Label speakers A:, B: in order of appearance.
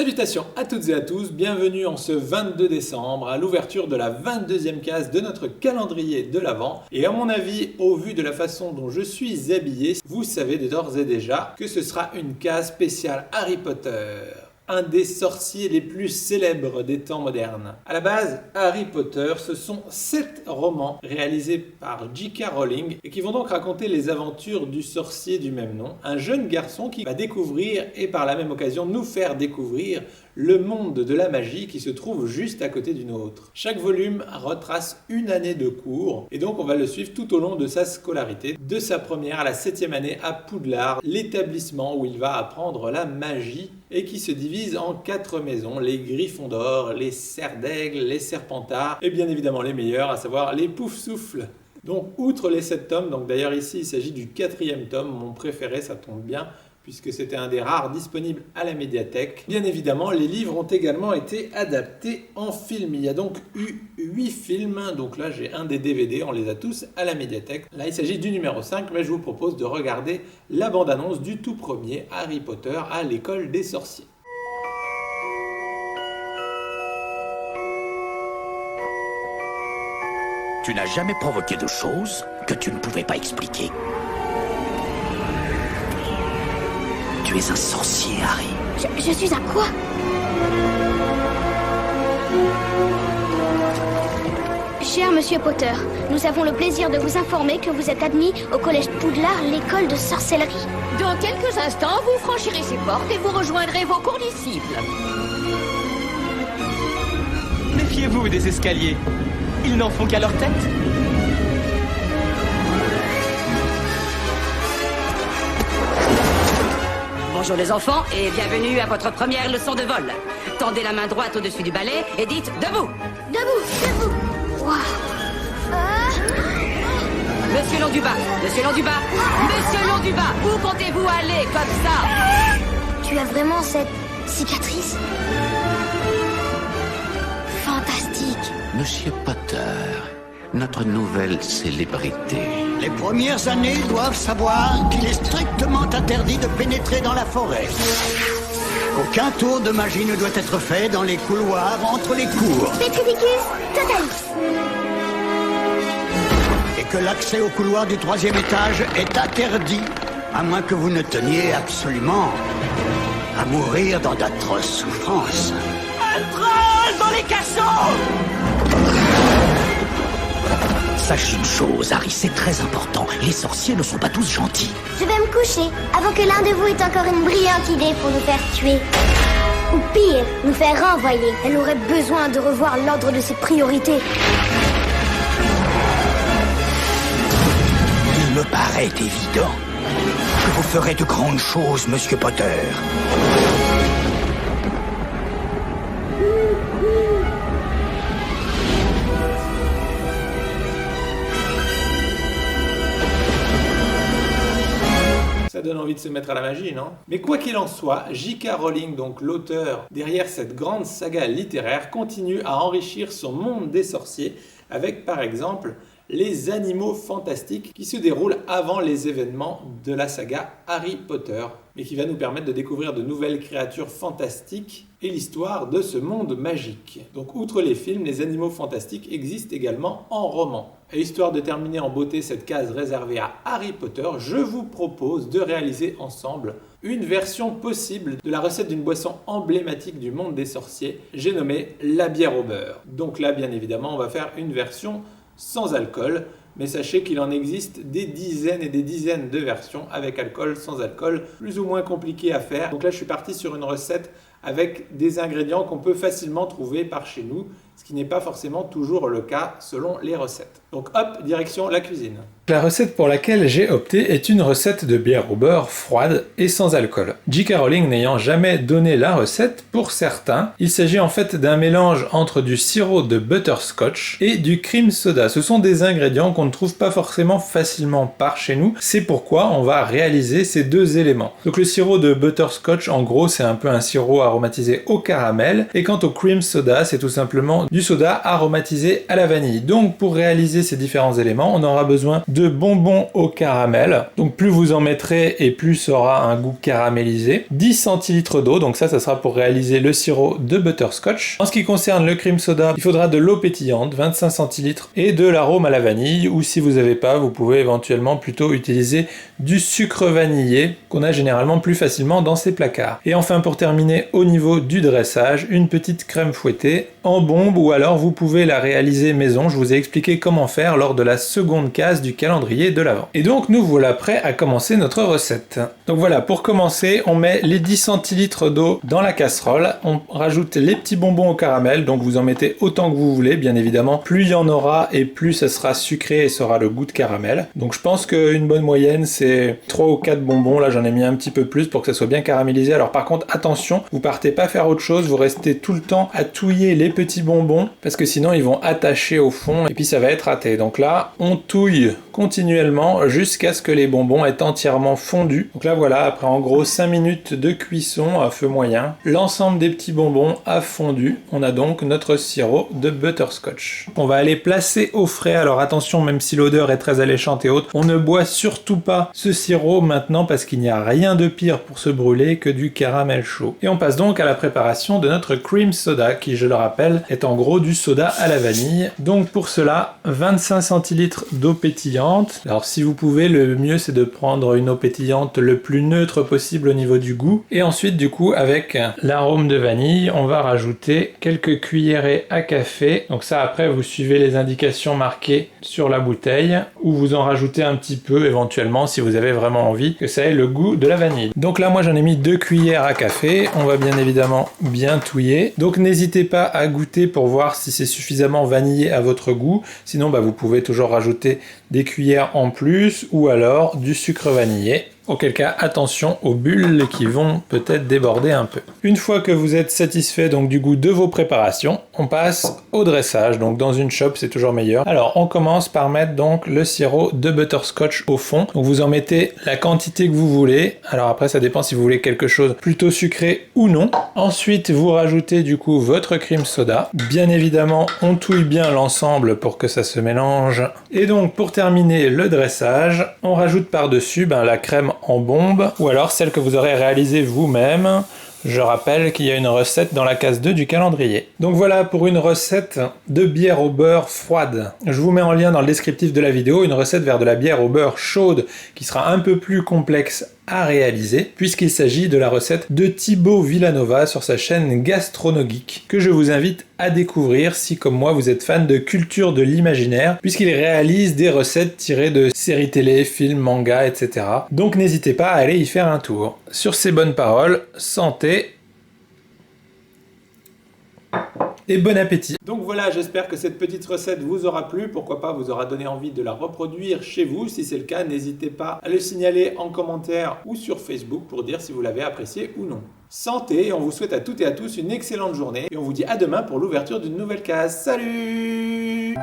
A: Salutations à toutes et à tous, bienvenue en ce 22 décembre à l'ouverture de la 22e case de notre calendrier de l'Avent. Et à mon avis, au vu de la façon dont je suis habillé, vous savez d'ores et déjà que ce sera une case spéciale Harry Potter. Un des sorciers les plus célèbres des temps modernes. À la base, Harry Potter, ce sont 7 romans réalisés par J.K. Rowling et qui vont donc raconter les aventures du sorcier du même nom, un jeune garçon qui va découvrir et par la même occasion nous faire découvrir le monde de la magie qui se trouve juste à côté du nôtre. Chaque volume retrace une année de cours et donc on va le suivre tout au long de sa scolarité, de sa première à la 7e année à Poudlard, l'établissement où il va apprendre la magie et qui se divise en 4 maisons, les Gryffondor, les Serres d'Aigle, les Serpentards et bien évidemment les meilleurs, à savoir les Poufsouffles. Donc outre les 7 tomes, donc d'ailleurs ici il s'agit du 4e tome, mon préféré, ça tombe bien, puisque c'était un des rares disponibles à la médiathèque. Bien évidemment, les livres ont également été adaptés en film. Il y a donc eu 8 films, donc là j'ai un des DVD, on les a tous à la médiathèque. Là il s'agit du numéro 5, mais je vous propose de regarder la bande-annonce du tout premier Harry Potter à l'école des sorciers.
B: Tu n'as jamais provoqué de choses que tu ne pouvais pas expliquer. Tu es un sorcier, Harry.
C: Je suis un quoi? Cher Monsieur Potter, nous avons le plaisir de vous informer que vous êtes admis au collège Poudlard, l'école de sorcellerie.
D: Dans quelques instants, vous franchirez ces portes et vous rejoindrez vos condisciples.
E: Méfiez-vous des escaliers. Ils n'en font qu'à leur tête.
D: Bonjour les enfants et bienvenue à votre première leçon de vol. Tendez la main droite au-dessus du balai et dites debout.
C: Debout, debout. Waouh.
D: Monsieur Londubat, Monsieur Londubat, Monsieur Londubat, où comptez-vous aller comme ça?
C: Tu as vraiment cette cicatrice? Fantastique.
B: Monsieur Potter, notre nouvelle célébrité.
F: Les premières années doivent savoir qu'il est strictement interdit de pénétrer dans la forêt. Aucun tour de magie ne doit être fait dans les couloirs entre les cours.
C: Petrificus totalis.
F: Et que l'accès au couloir du 3e étage est interdit, à moins que vous ne teniez absolument à mourir dans d'atroces souffrances.
D: Un troll dans les cachots!
B: Sache une chose, Harry, c'est très important. Les sorciers ne sont pas tous gentils.
C: Je vais me coucher avant que l'un de vous ait encore une brillante idée pour nous faire tuer. Ou pire, nous faire renvoyer. Elle aurait besoin de revoir l'ordre de ses priorités.
B: Il me paraît évident que vous ferez de grandes choses, Monsieur Potter.
A: Ça donne envie de se mettre à la magie, non? Mais quoi qu'il en soit, J.K. Rowling, donc l'auteur derrière cette grande saga littéraire, continue à enrichir son monde des sorciers avec par exemple les animaux fantastiques qui se déroulent avant les événements de la saga Harry Potter, mais qui va nous permettre de découvrir de nouvelles créatures fantastiques et l'histoire de ce monde magique. Donc outre les films, les animaux fantastiques existent également en roman. Et histoire de terminer en beauté cette case réservée à Harry Potter, je vous propose de réaliser ensemble une version possible de la recette d'une boisson emblématique du monde des sorciers, j'ai nommé la bière au beurre. Donc là, bien évidemment, on va faire une version sans alcool, mais sachez qu'il en existe des dizaines et des dizaines de versions avec alcool, sans alcool, plus ou moins compliquées à faire. Donc là, je suis parti sur une recette avec des ingrédients qu'on peut facilement trouver par chez nous, ce qui n'est pas forcément toujours le cas selon les recettes. Donc hop, direction la cuisine. La recette pour laquelle j'ai opté est une recette de bière au beurre froide et sans alcool. J.K. Rowling n'ayant jamais donné la recette, pour certains, il s'agit en fait d'un mélange entre du sirop de butterscotch et du cream soda. Ce sont des ingrédients qu'on ne trouve pas forcément facilement par chez nous, c'est pourquoi on va réaliser ces deux éléments. Donc le sirop de butterscotch, en gros, c'est un peu un sirop aromatisé au caramel, et quant au cream soda, c'est tout simplement également du soda aromatisé à la vanille. Donc pour réaliser ces différents éléments, on aura besoin de bonbons au caramel. Donc plus vous en mettrez et plus ça aura un goût caramélisé. 10 centilitres d'eau, donc ça sera pour réaliser le sirop de butterscotch. En ce qui concerne le cream soda, il faudra de l'eau pétillante, 25 centilitres, et de l'arôme à la vanille, ou si vous n'avez pas, vous pouvez éventuellement plutôt utiliser du sucre vanillé, qu'on a généralement plus facilement dans ces placards. Et enfin pour terminer, au niveau du dressage, une petite crème fouettée en bombe, ou alors vous pouvez la réaliser maison. Je vous ai expliqué comment faire lors de la seconde case du calendrier de l'Avent. Et donc nous voilà prêts à commencer notre recette. Donc voilà, pour commencer, on met les 10 centilitres d'eau dans la casserole, on rajoute les petits bonbons au caramel, donc vous en mettez autant que vous voulez, bien évidemment, plus il y en aura et plus ça sera sucré et ça aura le goût de caramel. Donc je pense qu'une bonne moyenne c'est 3 ou 4 bonbons, là j'en ai mis un petit peu plus pour que ça soit bien caramélisé. Alors par contre attention, vous partez pas faire autre chose, vous restez tout le temps à touiller les petits bonbons parce que sinon ils vont attacher au fond et puis ça va être raté. Donc là on touille continuellement jusqu'à ce que les bonbons aient entièrement fondu. Donc là voilà, après en gros 5 minutes de cuisson à feu moyen, l'ensemble des petits bonbons a fondu. On a donc notre sirop de butterscotch. On va aller placer au frais. Alors attention, même si l'odeur est très alléchante et haute, on ne boit surtout pas ce sirop maintenant parce qu'il n'y a rien de pire pour se brûler que du caramel chaud. Et on passe donc à la préparation de notre cream soda qui, je le rappelle, est en gros du soda à la vanille. Donc pour cela, 25 centilitres d'eau pétillante. Alors si vous pouvez, le mieux c'est de prendre une eau pétillante le plus neutre possible au niveau du goût. Et ensuite du coup avec l'arôme de vanille, on va rajouter quelques cuillerées à café. Donc ça après vous suivez les indications marquées sur la bouteille ou vous en rajoutez un petit peu éventuellement si vous avez vraiment envie que ça ait le goût de la vanille. Donc là moi j'en ai mis 2 cuillères à café. On va bien évidemment bien touiller. Donc n'hésitez pas à goûter pour voir si c'est suffisamment vanillé à votre goût. Sinon vous pouvez toujours rajouter des cuillères en plus ou alors du sucre vanillé. Auquel cas, attention aux bulles qui vont peut-être déborder un peu. Une fois que vous êtes satisfait donc du goût de vos préparations, on passe au dressage. Donc dans une chope, c'est toujours meilleur. Alors on commence par mettre donc le sirop de butterscotch au fond. Donc vous en mettez la quantité que vous voulez. Alors après, ça dépend si vous voulez quelque chose plutôt sucré ou non. Ensuite, vous rajoutez du coup votre cream soda. Bien évidemment, on touille bien l'ensemble pour que ça se mélange. Et donc pour terminer le dressage, on rajoute par-dessus la crème en bombe ou alors celle que vous aurez réalisée vous-même. Je rappelle qu'il y a une recette dans la case 2 du calendrier. Donc voilà pour une recette de bière au beurre froide. Je vous mets en lien dans le descriptif de la vidéo une recette vers de la bière au beurre chaude qui sera un peu plus complexe à réaliser puisqu'il s'agit de la recette de Thibaut Villanova sur sa chaîne Gastronogeek que je vous invite à découvrir si comme moi vous êtes fan de culture de l'imaginaire puisqu'il réalise des recettes tirées de séries télé, films, mangas, etc. Donc n'hésitez pas à aller y faire un tour. Sur ces bonnes paroles, santé et bon appétit. Donc voilà, j'espère que cette petite recette vous aura plu, pourquoi pas vous aura donné envie de la reproduire chez vous. Si c'est le cas, n'hésitez pas à le signaler en commentaire ou sur Facebook pour dire si vous l'avez apprécié ou non. Santé, on vous souhaite à toutes et à tous une excellente journée et on vous dit à demain pour l'ouverture d'une nouvelle case. Salut!